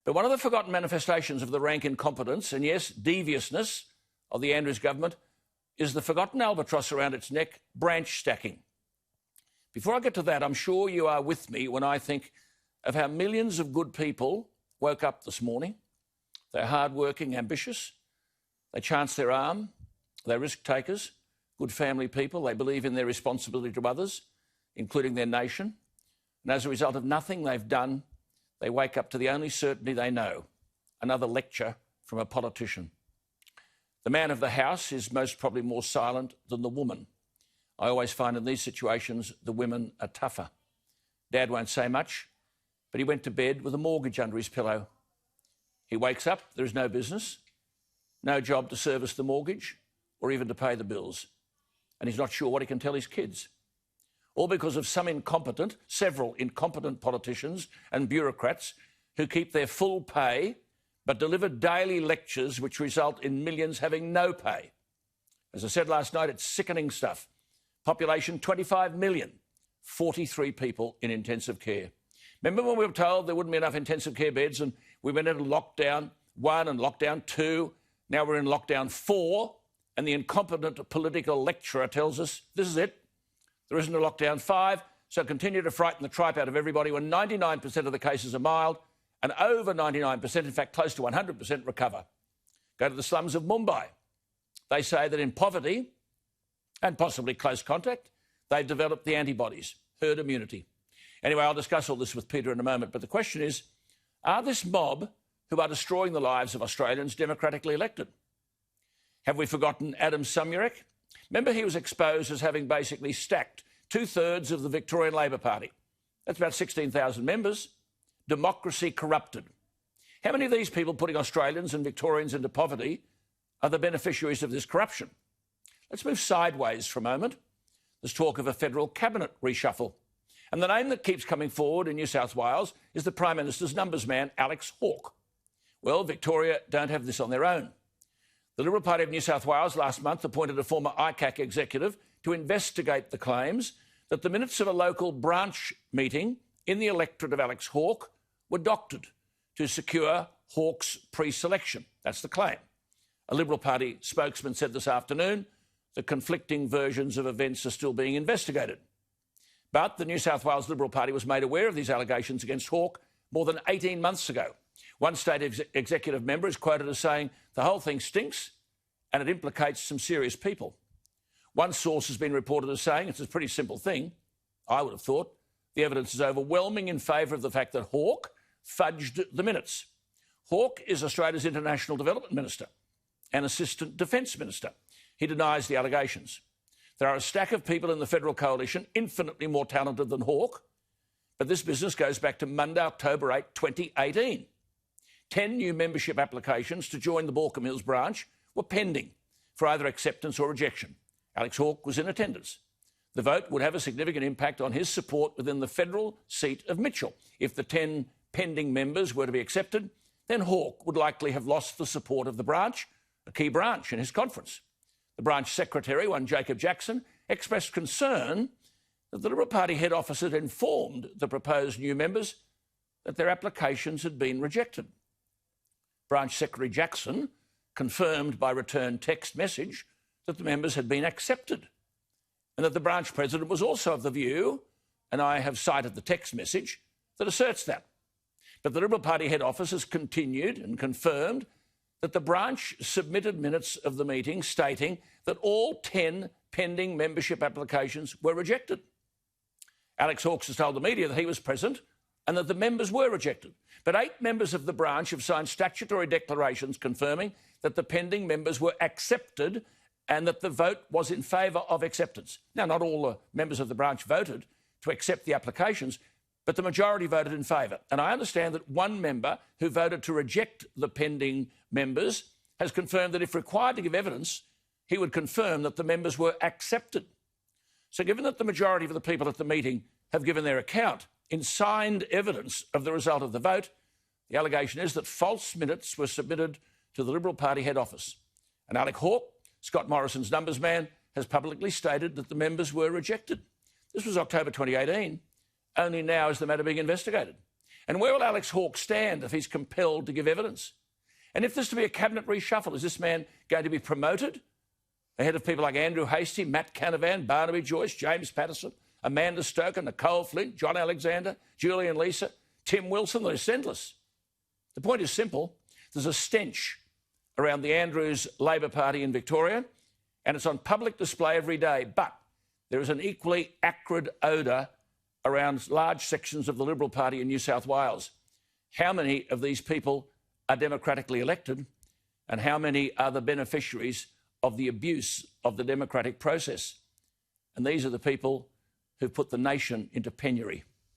But one of the forgotten manifestations of the rank incompetence and, yes, deviousness of the Andrews government is the forgotten albatross around its neck, branch stacking. Before I get to that, I'm sure you are with me when I think of how millions of good people woke up this morning. They're hard-working, ambitious. They chance their arm. They're risk-takers, good family people. They believe in their responsibility to others, including their nation. And as a result of nothing they've done, they wake up to the only certainty they know, another lecture from a politician. The man of the house is most probably more silent than the woman. I always find in these situations the women are tougher. Dad won't say much, but he went to bed with a mortgage under his pillow. He wakes up, there is no business, no job to service the mortgage or even to pay the bills. And he's not sure what he can tell his kids. All because of several incompetent politicians and bureaucrats who keep their full pay but deliver daily lectures which result in millions having no pay. As I said last night, it's sickening stuff. Population 25 million, 43 people in intensive care. Remember when we were told there wouldn't be enough intensive care beds and we went into lockdown 1 and lockdown 2, now we're in lockdown 4, and the incompetent political lecturer tells us this is it. There isn't a lockdown 5, so continue to frighten the tripe out of everybody when 99% of the cases are mild and over 99%, in fact close to 100%, recover. Go to the slums of Mumbai. They say that in poverty and possibly close contact, they've developed the antibodies, herd immunity. Anyway, I'll discuss all this with Peter in a moment, but the question is, are this mob who are destroying the lives of Australians democratically elected? Have we forgotten Adam Sumurek? Remember, he was exposed as having basically stacked 2/3 of the Victorian Labor Party. That's about 16,000 members. Democracy corrupted. How many of these people putting Australians and Victorians into poverty are the beneficiaries of this corruption? Let's move sideways for a moment. There's talk of a federal cabinet reshuffle. And the name that keeps coming forward in New South Wales is the Prime Minister's numbers man, Alex Hawke. Well, Victoria don't have this on their own. The Liberal Party of New South Wales last month appointed a former ICAC executive to investigate the claims that the minutes of a local branch meeting in the electorate of Alex Hawke were doctored to secure Hawke's pre-selection. That's the claim. A Liberal Party spokesman said this afternoon the conflicting versions of events are still being investigated. But the New South Wales Liberal Party was made aware of these allegations against Hawke more than 18 months ago. One state executive member is quoted as saying the whole thing stinks and it implicates some serious people. One source has been reported as saying it's a pretty simple thing. I would have thought the evidence is overwhelming in favour of the fact that Hawke fudged the minutes. Hawke is Australia's International Development Minister and Assistant Defence Minister. He denies the allegations. There are a stack of people in the federal coalition infinitely more talented than Hawke, but this business goes back to Monday, October 8, 2018. 10 new membership applications to join the Baulkham Hills branch were pending for either acceptance or rejection. Alex Hawke was in attendance. The vote would have a significant impact on his support within the federal seat of Mitchell. If the 10 pending members were to be accepted, then Hawke would likely have lost the support of the branch, a key branch in his conference. The branch secretary, one Jacob Jackson, expressed concern that the Liberal Party head office had informed the proposed new members that their applications had been rejected. Branch Secretary Jackson confirmed by return text message that the members had been accepted and that the branch president was also of the view, and I have cited the text message, that asserts that. But the Liberal Party head office has continued and confirmed that the branch submitted minutes of the meeting stating that all 10 pending membership applications were rejected. Alex Hawke has told the media that he was present and that the members were rejected. But 8 members of the branch have signed statutory declarations confirming that the pending members were accepted and that the vote was in favour of acceptance. Now, not all the members of the branch voted to accept the applications, but the majority voted in favour. And I understand that one member who voted to reject the pending members has confirmed that if required to give evidence, he would confirm that the members were accepted. So given that the majority of the people at the meeting have given their account in signed evidence of the result of the vote, the allegation is that false minutes were submitted to the Liberal Party head office. And Alex Hawke, Scott Morrison's numbers man, has publicly stated that the members were rejected. This was October 2018. Only now is the matter being investigated. And where will Alex Hawke stand if he's compelled to give evidence? And if there's to be a cabinet reshuffle, is this man going to be promoted ahead of people like Andrew Hastie, Matt Canavan, Barnaby Joyce, James Patterson, Amanda Stoker, Nicole Flint, John Alexander, Julian Leeser, Tim Wilson? The list is endless. The point is simple. There's a stench around the Andrews Labor Party in Victoria, and it's on public display every day. But there is an equally acrid odour around large sections of the Liberal Party in New South Wales. How many of these people are democratically elected, and how many are the beneficiaries of the abuse of the democratic process? And these are the people who put the nation into penury.